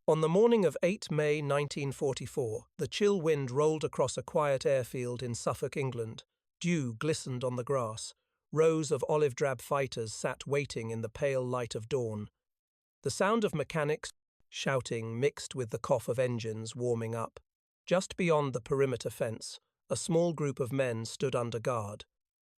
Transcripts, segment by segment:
On the morning of 8 May 1944, the chill wind rolled across a quiet airfield in Suffolk, England. Dew glistened on the grass. Rows of olive-drab fighters sat waiting in the pale light of dawn. The sound of mechanics shouting mixed with the cough of engines warming up. Just beyond the perimeter fence, a small group of men stood under guard.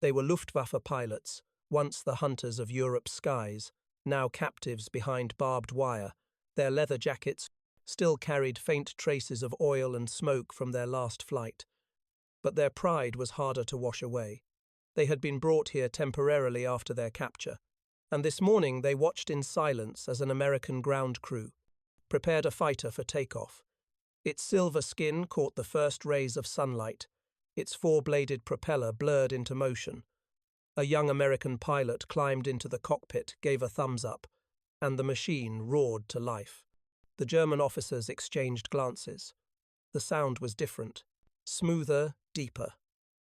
They were Luftwaffe pilots, once the hunters of Europe's skies, now captives behind barbed wire. Their leather jackets still carried faint traces of oil and smoke from their last flight. But their pride was harder to wash away. They had been brought here temporarily after their capture, and this morning they watched in silence as an American ground crew prepared a fighter for takeoff. Its silver skin caught the first rays of sunlight. Its four-bladed propeller blurred into motion. A young American pilot climbed into the cockpit, gave a thumbs up, and the machine roared to life. The German officers exchanged glances. The sound was different, smoother, deeper.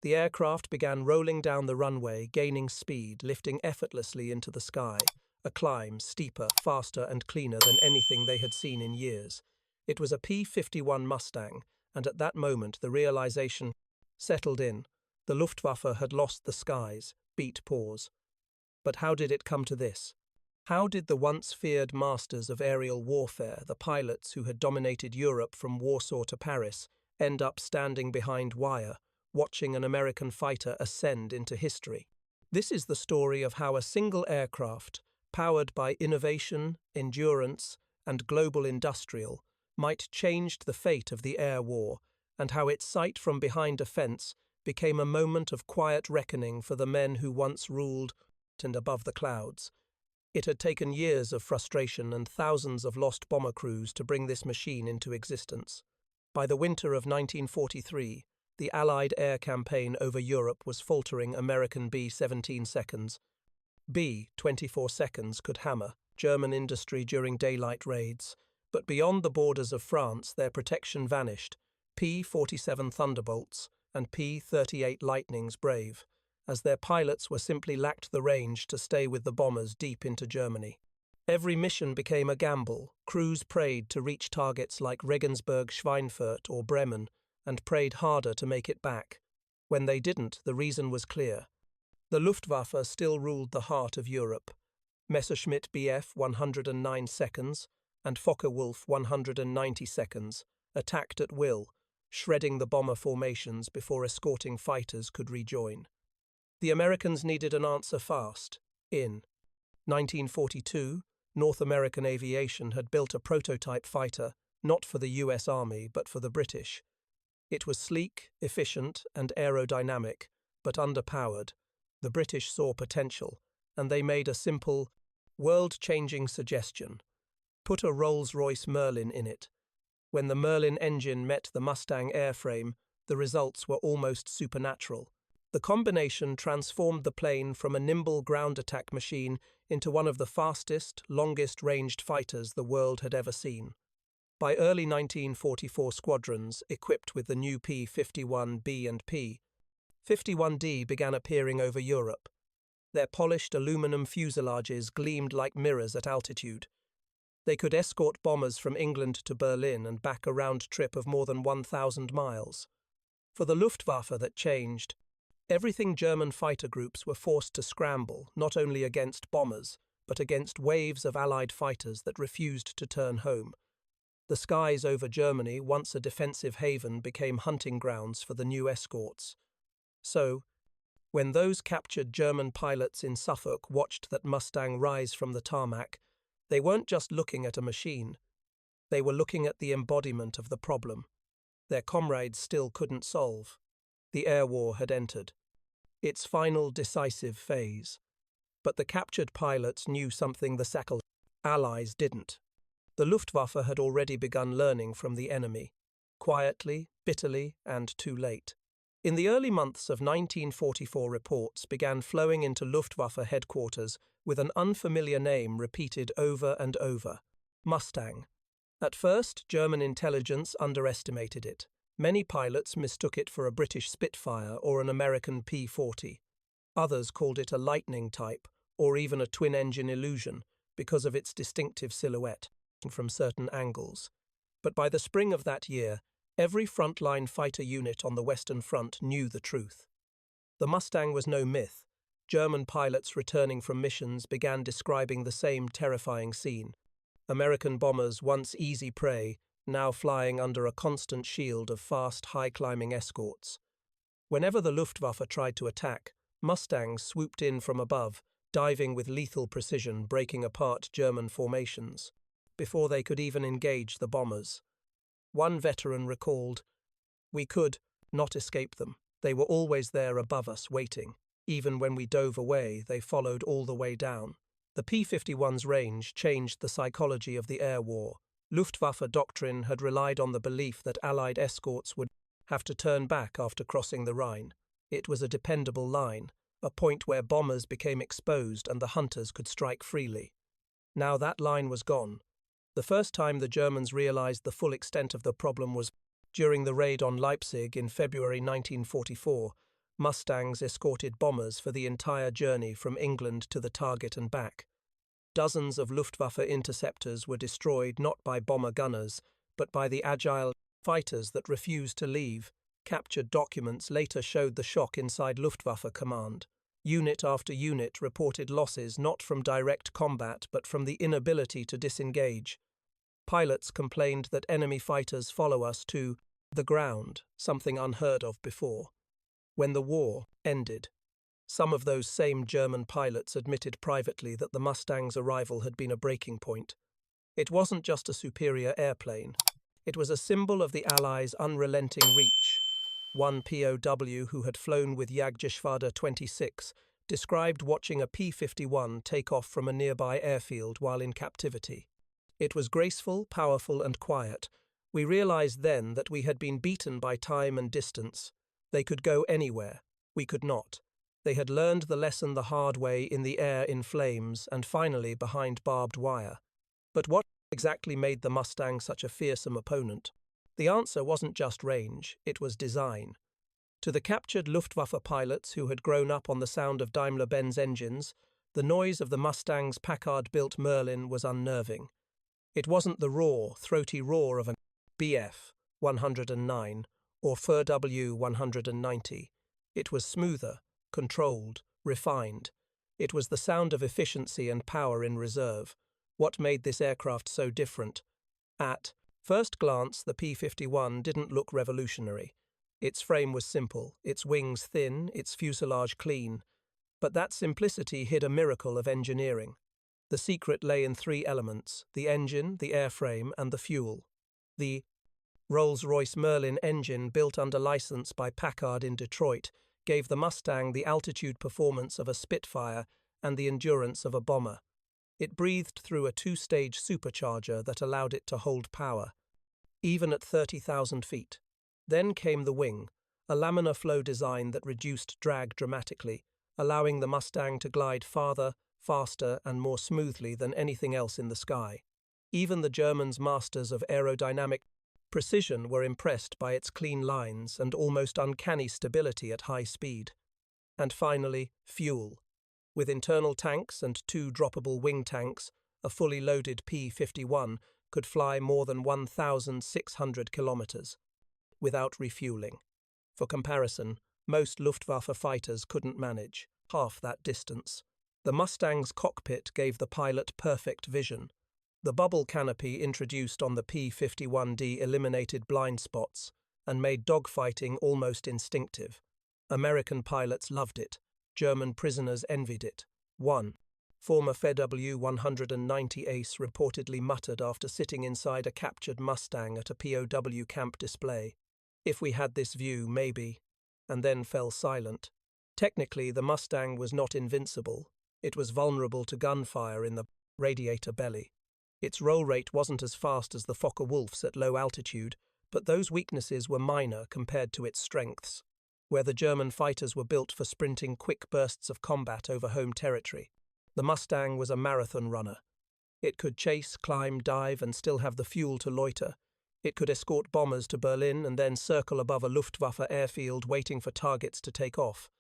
The aircraft began rolling down the runway, gaining speed, lifting effortlessly into the sky. A climb, steeper, faster and cleaner than anything they had seen in years. It was a P-51 Mustang, and at that moment the realization settled in. The Luftwaffe had lost the skies, beat pause. But how did it come to this? How did the once feared masters of aerial warfare, the pilots who had dominated Europe from Warsaw to Paris, end up standing behind wire, watching an American fighter ascend into history? This is the story of how a single aircraft, powered by innovation, endurance, and global industrial, might change the fate of the air war, and how its sight from behind a fence became a moment of quiet reckoning for the men who once ruled and above the clouds. It had taken years of frustration and thousands of lost bomber crews to bring this machine into existence. By the winter of 1943, the Allied air campaign over Europe was faltering. American B-17 seconds. B-24 seconds could hammer German industry during daylight raids, but beyond the borders of France their protection vanished. P-47 Thunderbolts and P-38 Lightnings brave, as their pilots simply lacked the range to stay with the bombers deep into Germany. Every mission became a gamble. Crews prayed to reach targets like Regensburg, Schweinfurt or Bremen, and prayed harder to make it back. When they didn't, the reason was clear. The Luftwaffe still ruled the heart of Europe. Messerschmitt Bf 109 seconds and Focke-Wulf 190 seconds attacked at will, shredding the bomber formations before escorting fighters could rejoin. The Americans needed an answer fast. In 1942, North American Aviation had built a prototype fighter, not for the US Army but for the British. It was sleek, efficient, and aerodynamic, but underpowered. The British saw potential, and they made a simple, world-changing suggestion. Put a Rolls-Royce Merlin in it. When the Merlin engine met the Mustang airframe, the results were almost supernatural. The combination transformed the plane from a nimble ground attack machine into one of the fastest, longest-ranged fighters the world had ever seen. By early 1944 squadrons, equipped with the new P-51B and P-51D began appearing over Europe. Their polished aluminum fuselages gleamed like mirrors at altitude. They could escort bombers from England to Berlin and back a round trip of more than 1,000 miles. For the Luftwaffe that changed, everything German fighter groups were forced to scramble, not only against bombers, but against waves of Allied fighters that refused to turn home. The skies over Germany, once a defensive haven, became hunting grounds for the new escorts. So, when those captured German pilots in Suffolk watched that Mustang rise from the tarmac, they weren't just looking at a machine. They were looking at the embodiment of the problem their comrades still couldn't solve. The air war had entered its final decisive phase. But the captured pilots knew something the Allies didn't. The Luftwaffe had already begun learning from the enemy, quietly, bitterly, and too late. In the early months of 1944, reports began flowing into Luftwaffe headquarters with an unfamiliar name repeated over and over: Mustang. At first, German intelligence underestimated it. Many pilots mistook it for a British Spitfire or an American P-40. Others called it a Lightning type or even a twin-engine illusion because of its distinctive silhouette. from certain angles. But by the spring of that year, every frontline fighter unit on the Western Front knew the truth. The Mustang was no myth. German pilots returning from missions began describing the same terrifying scene. American bombers, once easy prey, now flying under a constant shield of fast, high-climbing escorts. Whenever the Luftwaffe tried to attack, Mustangs swooped in from above, diving with lethal precision, breaking apart German formations, before they could even engage the bombers. One veteran recalled, "We could not escape them. They were always there above us, waiting. Even when we dove away, they followed all the way down." The P-51's range changed the psychology of the air war. Luftwaffe doctrine had relied on the belief that Allied escorts would have to turn back after crossing the Rhine. It was a dependable line, a point where bombers became exposed and the hunters could strike freely. Now that line was gone. The first time the Germans realized the full extent of the problem was during the raid on Leipzig in February 1944. Mustangs escorted bombers for the entire journey from England to the target and back. Dozens of Luftwaffe interceptors were destroyed not by bomber gunners, but by the agile fighters that refused to leave. Captured documents later showed the shock inside Luftwaffe command. Unit after unit reported losses not from direct combat but from the inability to disengage. Pilots complained that enemy fighters follow us to the ground, something unheard of before. When the war ended, some of those same German pilots admitted privately that the Mustang's arrival had been a breaking point. It wasn't just a superior airplane. It was a symbol of the Allies' unrelenting reach. One POW who had flown with Jagdgeschwader 26 described watching a P-51 take off from a nearby airfield while in captivity. It was graceful, powerful, and quiet. We realized then that we had been beaten by time and distance. They could go anywhere. We could not. They had learned the lesson the hard way in the air in flames and finally behind barbed wire. But what exactly made the Mustang such a fearsome opponent? The answer wasn't just range, it was design. To the captured Luftwaffe pilots who had grown up on the sound of Daimler-Benz engines, the noise of the Mustang's Packard-built Merlin was unnerving. It wasn't the raw, throaty roar of a Bf 109 or Fur W190. It was smoother, controlled, refined. It was the sound of efficiency and power in reserve. What made this aircraft so different? At first glance, the P-51 didn't look revolutionary. Its frame was simple, its wings thin, its fuselage clean. But that simplicity hid a miracle of engineering. The secret lay in three elements: the engine, the airframe, and the fuel. The Rolls-Royce Merlin engine, built under license by Packard in Detroit, gave the Mustang the altitude performance of a Spitfire and the endurance of a bomber. It breathed through a two-stage supercharger that allowed it to hold power, even at 30,000 feet. Then came the wing, a laminar flow design that reduced drag dramatically, allowing the Mustang to glide farther, faster, and more smoothly than anything else in the sky. Even the Germans' masters of aerodynamic precision were impressed by its clean lines and almost uncanny stability at high speed. And finally, fuel. With internal tanks and two droppable wing tanks, a fully loaded P-51 could fly more than 1,600 kilometers without refueling. For comparison, most Luftwaffe fighters couldn't manage half that distance. The Mustang's cockpit gave the pilot perfect vision. The bubble canopy introduced on the P-51D eliminated blind spots and made dogfighting almost instinctive. American pilots loved it. German prisoners envied it. One former WW190 ace reportedly muttered after sitting inside a captured Mustang at a POW camp display, "If we had this view, maybe," and then fell silent. Technically, the Mustang was not invincible. It was vulnerable to gunfire in the radiator belly. Its roll rate wasn't as fast as the Focke-Wulf's at low altitude, but those weaknesses were minor compared to its strengths, where the German fighters were built for sprinting quick bursts of combat over home territory. The Mustang was a marathon runner. It could chase, climb, dive, and still have the fuel to loiter. It could escort bombers to Berlin and then circle above a Luftwaffe airfield waiting for targets to take off.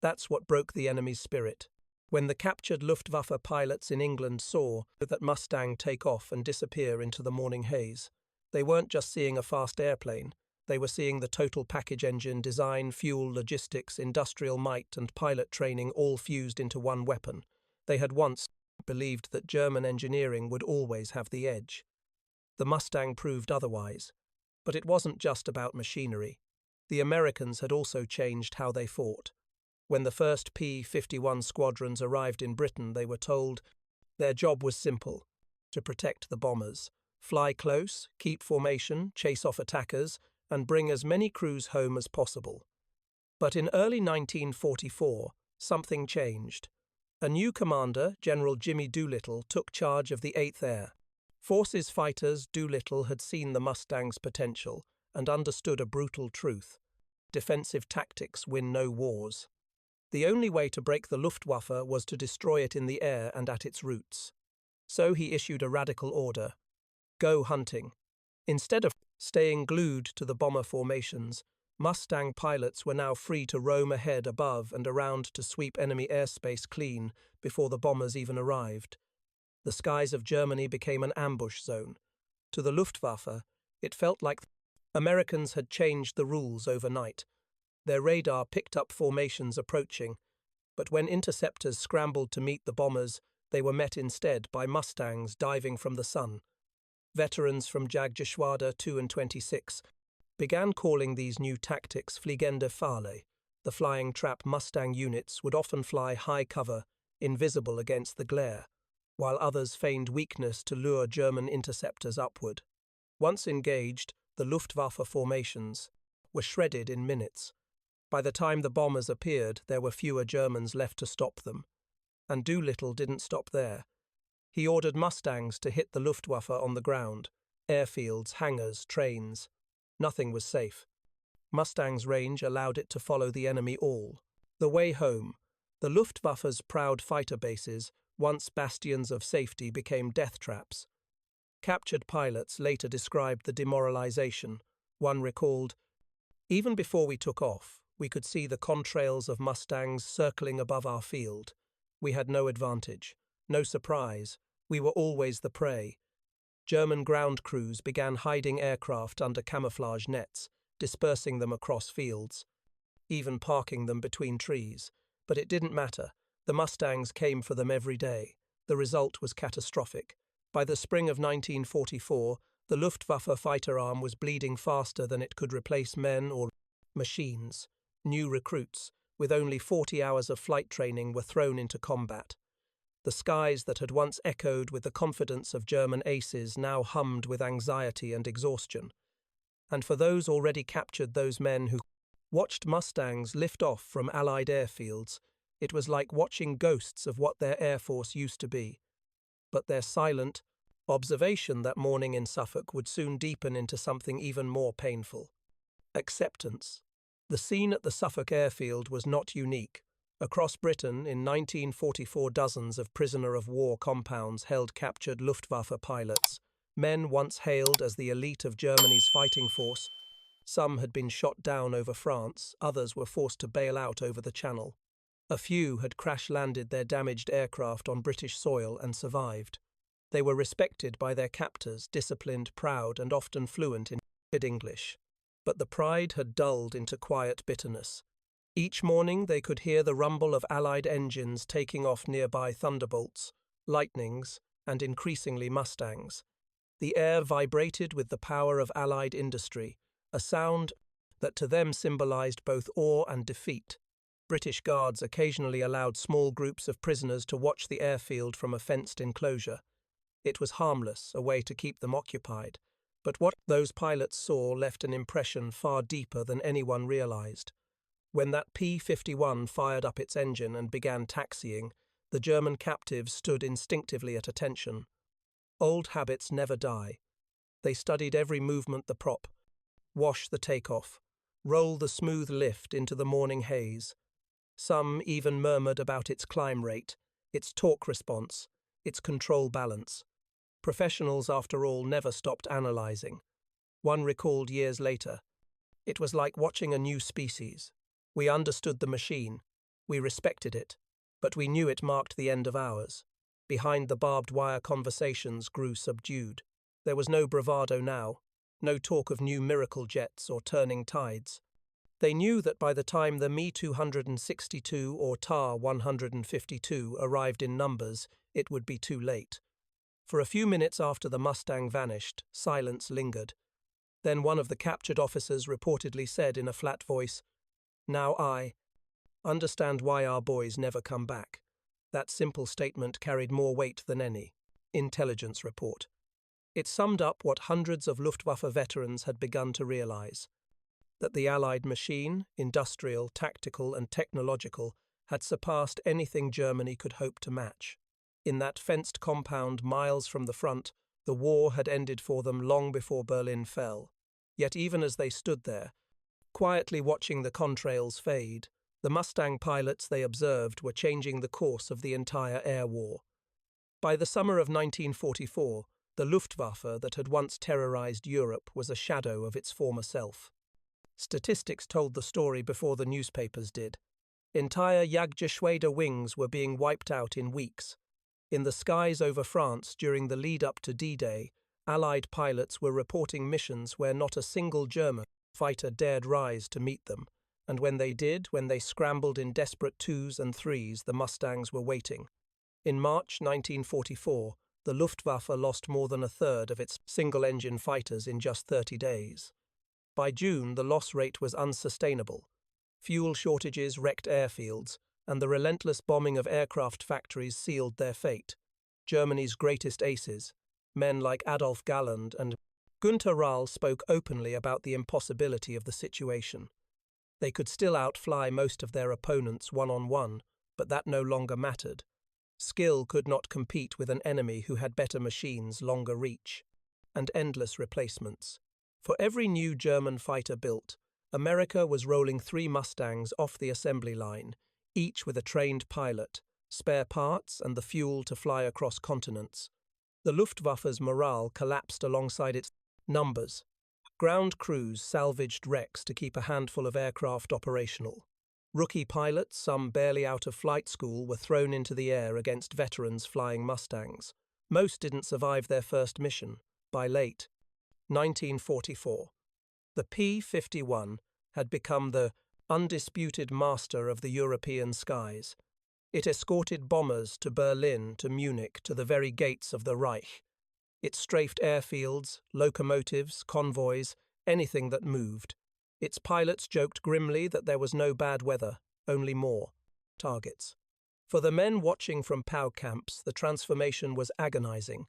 That's what broke the enemy's spirit. When the captured Luftwaffe pilots in England saw that Mustang take off and disappear into the morning haze, they weren't just seeing a fast airplane, they were seeing the total package: engine, design, fuel, logistics, industrial might, and pilot training all fused into one weapon. They had once believed that German engineering would always have the edge. The Mustang proved otherwise. But it wasn't just about machinery. The Americans had also changed how they fought. When the first P-51 squadrons arrived in Britain, they were told their job was simple: to protect the bombers, fly close, keep formation, chase off attackers, and bring as many crews home as possible. But in early 1944, something changed. A new commander, General Jimmy Doolittle, took charge of the 8th Air Forces fighters. Doolittle had seen the Mustang's potential and understood a brutal truth: defensive tactics win no wars. The only way to break the Luftwaffe was to destroy it in the air and at its roots. So he issued a radical order: go hunting. Instead of staying glued to the bomber formations, Mustang pilots were now free to roam ahead, above, and around to sweep enemy airspace clean before the bombers even arrived. The skies of Germany became an ambush zone. To the Luftwaffe, it felt like Americans had changed the rules overnight. Their radar picked up formations approaching, but when interceptors scrambled to meet the bombers, they were met instead by Mustangs diving from the sun. Veterans from Jagdgeschwader 2 and 26 began calling these new tactics fliegende Pfeile. The flying trap Mustang units would often fly high cover, invisible against the glare, while others feigned weakness to lure German interceptors upward. Once engaged, the Luftwaffe formations were shredded in minutes. By the time the bombers appeared, there were fewer Germans left to stop them. And Doolittle didn't stop there. He ordered Mustangs to hit the Luftwaffe on the ground: airfields, hangars, trains. Nothing was safe. Mustang's range allowed it to follow the enemy all the way home. The Luftwaffe's proud fighter bases, once bastions of safety, became death traps. Captured pilots later described the demoralization. One recalled, "Even before we took off, we could see the contrails of Mustangs circling above our field. We had no advantage, no surprise. We were always the prey." German ground crews began hiding aircraft under camouflage nets, dispersing them across fields, even parking them between trees. But it didn't matter. The Mustangs came for them every day. The result was catastrophic. By the spring of 1944, the Luftwaffe fighter arm was bleeding faster than it could replace men or machines. New recruits, with only 40 hours of flight training, were thrown into combat. The skies that had once echoed with the confidence of German aces now hummed with anxiety and exhaustion. And for those already captured, those men who watched Mustangs lift off from Allied airfields, it was like watching ghosts of what their air force used to be. But their silent observation that morning in Suffolk would soon deepen into something even more painful: acceptance. The scene at the Suffolk airfield was not unique. Across Britain, in 1944, dozens of prisoner-of-war compounds held captured Luftwaffe pilots, men once hailed as the elite of Germany's fighting force. Some had been shot down over France, others were forced to bail out over the Channel. A few had crash-landed their damaged aircraft on British soil and survived. They were respected by their captors, disciplined, proud, and often fluent in English. But the pride had dulled into quiet bitterness. Each morning they could hear the rumble of Allied engines taking off nearby Thunderbolts, Lightnings, and increasingly Mustangs. The air vibrated with the power of Allied industry, a sound that to them symbolized both awe and defeat. British guards occasionally allowed small groups of prisoners to watch the airfield from a fenced enclosure. It was harmless, a way to keep them occupied. But what those pilots saw left an impression far deeper than anyone realized. When that P-51 fired up its engine and began taxiing, the German captives stood instinctively at attention. Old habits never die. They studied every movement: the prop, wash the takeoff, roll the smooth lift into the morning haze. Some even murmured about its climb rate, its torque response, its control balance. Professionals, after all, never stopped analyzing. One recalled years later, "It was like watching a new species. We understood the machine. We respected it. But we knew it marked the end of ours. Behind the barbed wire conversations grew subdued. There was no bravado now, no talk of new miracle jets or turning tides. They knew that by the time the Me-262 or TAR-152 arrived in numbers, it would be too late. For a few minutes after the Mustang vanished, silence lingered. Then one of the captured officers reportedly said in a flat voice, "Now I understand why our boys never come back." That simple statement carried more weight than any intelligence report. It summed up what hundreds of Luftwaffe veterans had begun to realize: that the Allied machine, industrial, tactical, and technological, had surpassed anything Germany could hope to match. In that fenced compound miles from the front, the war had ended for them long before Berlin fell. Yet even as they stood there, quietly watching the contrails fade, the Mustang pilots they observed were changing the course of the entire air war. By the summer of 1944, the Luftwaffe that had once terrorized Europe was a shadow of its former self. Statistics told the story before the newspapers did. Entire Jagdgeschwader wings were being wiped out in weeks. In the skies over France during the lead-up to D-Day, Allied pilots were reporting missions where not a single German fighter dared rise to meet them, and when they did, when they scrambled in desperate twos and threes, the Mustangs were waiting. In March 1944, the Luftwaffe lost more than a third of its single-engine fighters in just 30 days. By June, the loss rate was unsustainable. Fuel shortages wrecked airfields, and the relentless bombing of aircraft factories sealed their fate. Germany's greatest aces, men like Adolf Galland and Günther Rahl, spoke openly about the impossibility of the situation. They could still outfly most of their opponents one-on-one, but that no longer mattered. Skill could not compete with an enemy who had better machines, longer reach, and endless replacements. For every new German fighter built, America was rolling 3 Mustangs off the assembly line, each with a trained pilot, spare parts, and the fuel to fly across continents. The Luftwaffe's morale collapsed alongside its numbers. Ground crews salvaged wrecks to keep a handful of aircraft operational. Rookie pilots, some barely out of flight school, were thrown into the air against veterans flying Mustangs. Most didn't survive their first mission. By late 1944, the P-51 had become the undisputed master of the European skies. It escorted bombers to Berlin, to Munich, to the very gates of the Reich. It strafed airfields, locomotives, convoys, anything that moved. Its pilots joked grimly that there was no bad weather, only more targets. For the men watching from POW camps, the transformation was agonizing.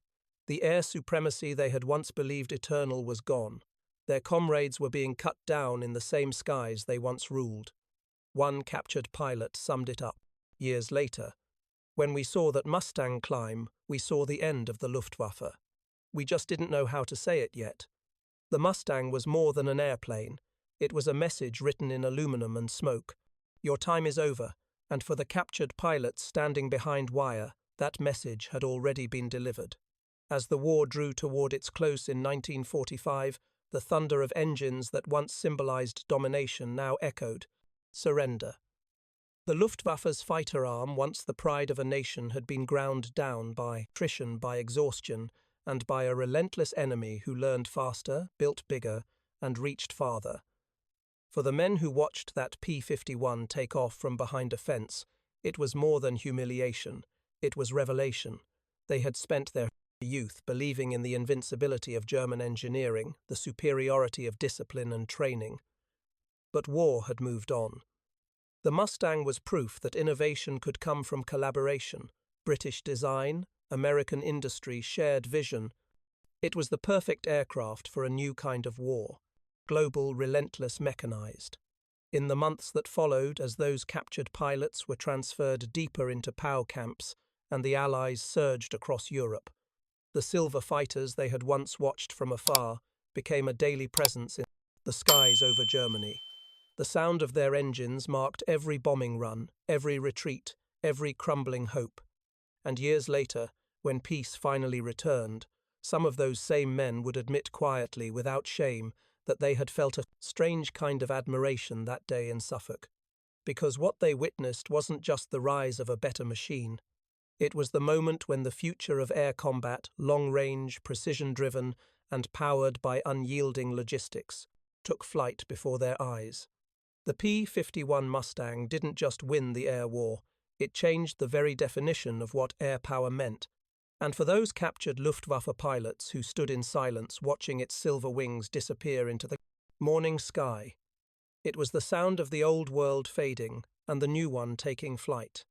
The air supremacy they had once believed eternal was gone. Their comrades were being cut down in the same skies they once ruled. One captured pilot summed it up. Years later, when we saw that Mustang climb, we saw the end of the Luftwaffe. We just didn't know how to say it yet. The Mustang was more than an airplane. It was a message written in aluminum and smoke. Your time is over, and for the captured pilots standing behind wire, that message had already been delivered. As the war drew toward its close in 1945, the thunder of engines that once symbolized domination now echoed, surrender. The Luftwaffe's fighter arm, once the pride of a nation, had been ground down by attrition, by exhaustion, and by a relentless enemy who learned faster, built bigger, and reached farther. For the men who watched that P-51 take off from behind a fence, it was more than humiliation. It was revelation. They had spent their youth believing in the invincibility of German engineering, the superiority of discipline and training. But war had moved on. The Mustang was proof that innovation could come from collaboration, British design, American industry, shared vision. It was the perfect aircraft for a new kind of war, global, relentless, mechanized. In the months that followed, as those captured pilots were transferred deeper into POW camps and the Allies surged across Europe, the silver fighters they had once watched from afar became a daily presence in the skies over Germany. The sound of their engines marked every bombing run, every retreat, every crumbling hope. And years later, when peace finally returned, some of those same men would admit quietly, without shame, that they had felt a strange kind of admiration that day in Suffolk. because what they witnessed wasn't just the rise of a better machine. It was the moment when the future of air combat, long-range, precision-driven, and powered by unyielding logistics, took flight before their eyes. The P-51 Mustang didn't just win the air war, it changed the very definition of what air power meant. And for those captured Luftwaffe pilots who stood in silence watching its silver wings disappear into the morning sky, it was the sound of the old world fading and the new one taking flight.